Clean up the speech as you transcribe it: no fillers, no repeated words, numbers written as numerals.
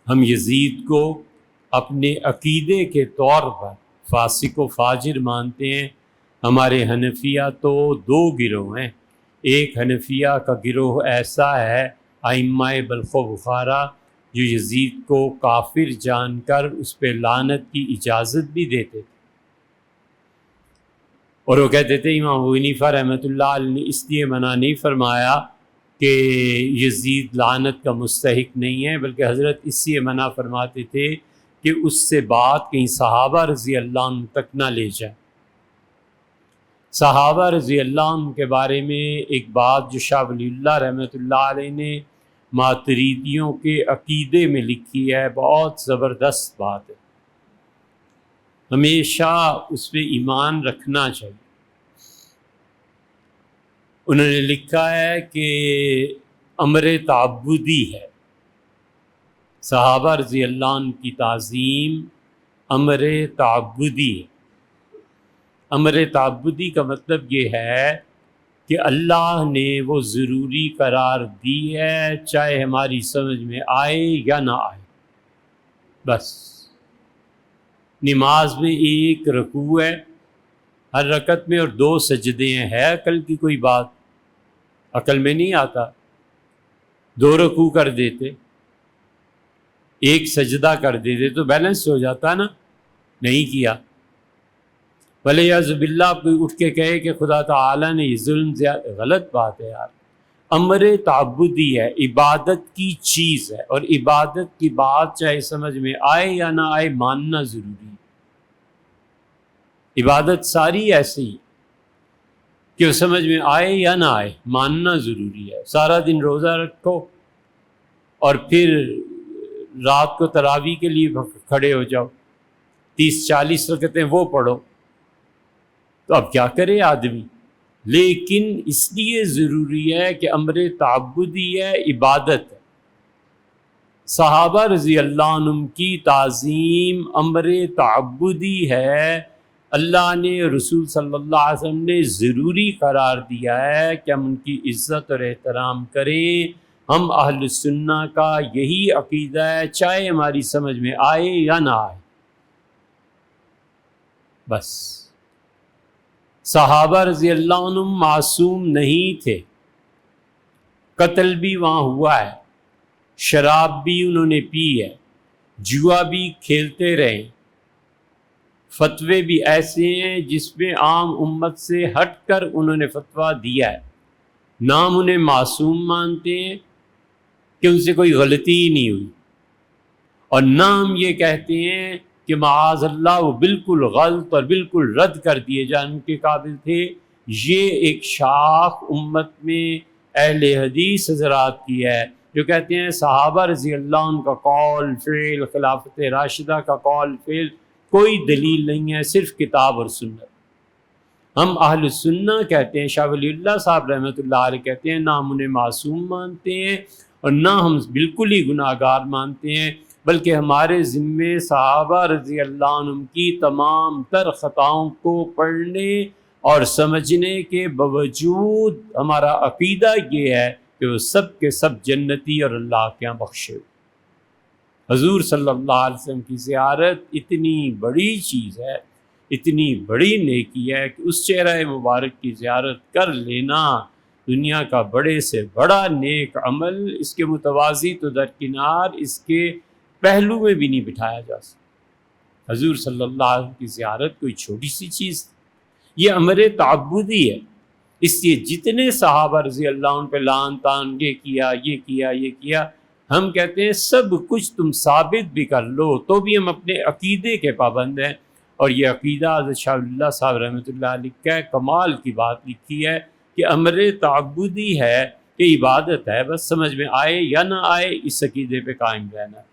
ہم یزید کو اپنے عقیدے کے طور پر فاسق و فاجر مانتے ہیں۔ ہمارے حنفیہ تو دو گروہ ہیں، ایک حنفیہ کا گروہ ایسا ہے ائمہ بلخ و بخارا جو یزید کو کافر جان کر اس پہ لعنت کی اجازت بھی دیتے تھے، اور وہ کہتے تھے امام ابو حنیفہ رحمۃ اللہ علیہ نے اس لیے منع نہیں فرمایا کہ یزید لعنت کا مستحق نہیں ہے، بلکہ حضرت اس لیے منع فرماتے تھے کہ اس سے بات کہیں صحابہ رضی اللہ عنہ تک نہ لے جائے۔ صحابہ رضی اللہ عنہ کے بارے میں ایک بات جو شاہ ولی اللہ رحمۃ اللہ علیہ نے ماتریدیوں کے عقیدے میں لکھی ہے، بہت زبردست بات ہے، ہمیشہ اس پہ ایمان رکھنا چاہیے۔ انہوں نے لکھا ہے کہ امر تعبدی ہے، صحابہ رضی اللہ عنہ کی تعظیم امر تعبدی ہے۔ امر تعبدی کا مطلب یہ ہے کہ اللہ نے وہ ضروری قرار دی ہے، چاہے ہماری سمجھ میں آئے یا نہ آئے۔ بس نماز میں ایک رکوع ہے، ہر رکعت میں، اور 2 سجدے ہیں، ہے عقل کی کوئی بات؟ عقل میں نہیں آتا۔ 2 رکوع کر دیتے، ایک سجدہ کر دیتے تو بیلنس ہو جاتا نا، نہیں کیا۔ ولیعوذ باللہ کوئی اٹھ کے کہے کہ خدا تعالیٰ نے یہ ظلم غلط بات ہے یار۔ امر تعبدی ہے، عبادت کی چیز ہے، اور عبادت کی بات چاہے سمجھ میں آئے یا نہ آئے ماننا ضروری ہے۔ عبادت ساری ایسی کہ وہ سمجھ میں آئے یا نہ آئے ماننا ضروری ہے۔ سارا دن روزہ رکھو اور پھر رات کو تراویح کے لیے کھڑے ہو جاؤ، 30-40 رکعتیں وہ پڑھو، تو اب کیا کرے آدمی؟ لیکن اس لیے ضروری ہے کہ امر تعبدی ہے، عبادت ہے۔ صحابہ رضی اللہ عنہم کی تعظیم امر تعبدی ہے، اللہ نے، رسول صلی اللہ علیہ وسلم نے ضروری قرار دیا ہے کہ ہم ان کی عزت اور احترام کریں۔ ہم اہل سنہ کا یہی عقیدہ ہے، چاہے ہماری سمجھ میں آئے یا نہ آئے۔ بس صحابہ رضی اللہ عنہم معصوم نہیں تھے، قتل بھی وہاں ہوا ہے، شراب بھی انہوں نے پی ہے، جوا بھی کھیلتے رہے، فتوے بھی ایسے ہیں جس میں عام امت سے ہٹ کر انہوں نے فتویٰ دیا ہے۔ نام انہیں معصوم مانتے ہیں کہ ان سے کوئی غلطی ہی نہیں ہوئی، اور نام یہ کہتے ہیں کہ معاذ اللہ وہ بالکل غلط اور بالکل رد کر دیے جانے کے قابل تھے۔ یہ ایک شاخ امت میں اہل حدیث حضرات کی ہے جو کہتے ہیں صحابہ رضی اللہ عنہ کا قول فعل، خلافت راشدہ کا قول فعل کوئی دلیل نہیں ہے، صرف کتاب اور سنت۔ ہم اہل سنہ کہتے ہیں، شاہ ولی اللہ صاحب رحمۃ اللہ علیہ کہتے ہیں، نہ ہم انہیں معصوم مانتے ہیں اور نہ ہم بالکل ہی گناہ گار مانتے ہیں، بلکہ ہمارے ذمے صحابہ رضی اللہ عنہ کی تمام تر خطاؤں کو پڑھنے اور سمجھنے کے باوجود ہمارا عقیدہ یہ ہے کہ وہ سب کے سب جنتی اور اللہ کے یہاں بخشے ہوئے۔ حضور صلی اللہ علیہ وسلم کی زیارت اتنی بڑی چیز ہے، اتنی بڑی نیکی ہے کہ اس چہرہ مبارک کی زیارت کر لینا دنیا کا بڑے سے بڑا نیک عمل، اس کے متوازی تو درکنار اس کے پہلو میں بھی نہیں بٹھایا جا سکتا۔ حضور صلی اللہ علیہ وسلم کی زیارت کوئی چھوٹی سی چیز، یہ امر تعبدی ہے۔ اس لیے جتنے صحابہ رضی اللہ عنہ پہ لعن طعن، یہ کیا یہ کیا یہ کیا، ہم کہتے ہیں سب کچھ تم ثابت بھی کر لو تو بھی ہم اپنے عقیدے کے پابند ہیں، اور یہ عقیدہ حضرت شاہ ولی اللہ صاحب رحمۃ اللہ علیہ کا کمال کی بات لکھی ہے کہ امر تعبدی ہے، کہ عبادت ہے، بس سمجھ میں آئے یا نہ آئے اس عقیدے پہ قائم رہنا ہے۔